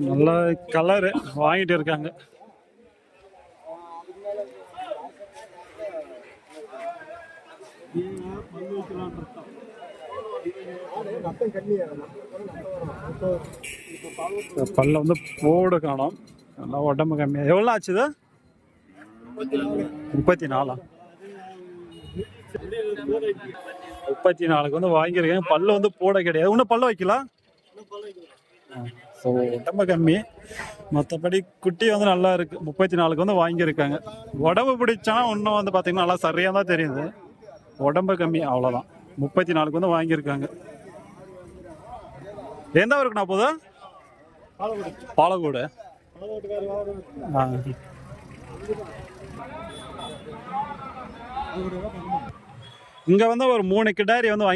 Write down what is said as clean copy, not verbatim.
நல்ல கலரு வாங்கிட்டு இருக்காங்க. பல்ல வந்து போடு காணும். நல்லா உடம்பு கம்மியா. எவ்வளோ ஆச்சுது? 34. 34க்கு வந்து வாங்கியிருக்கேன். பல்லு வந்து போட கிடையாது. இன்னும் பல்ல வைக்கலாம். ஸோ உடம்பு கம்மி. மற்றபடி குட்டி வந்து நல்லா இருக்கு. 34க்கு வந்து வாங்கியிருக்காங்க. உடம்பு பிடிச்சானா இன்னும் வந்து பார்த்தீங்கன்னா நல்லா சரியாக தான் தெரியுது. உடம்பு கம்மி அவ்வளோதான். 34க்கு வந்து வாங்கியிருக்காங்க. எந்த ஊருக்கு நான் போதும்? பாலக்கோடு. இங்க வந்து ஒரு 3 கிடாரி வந்து வாங்கி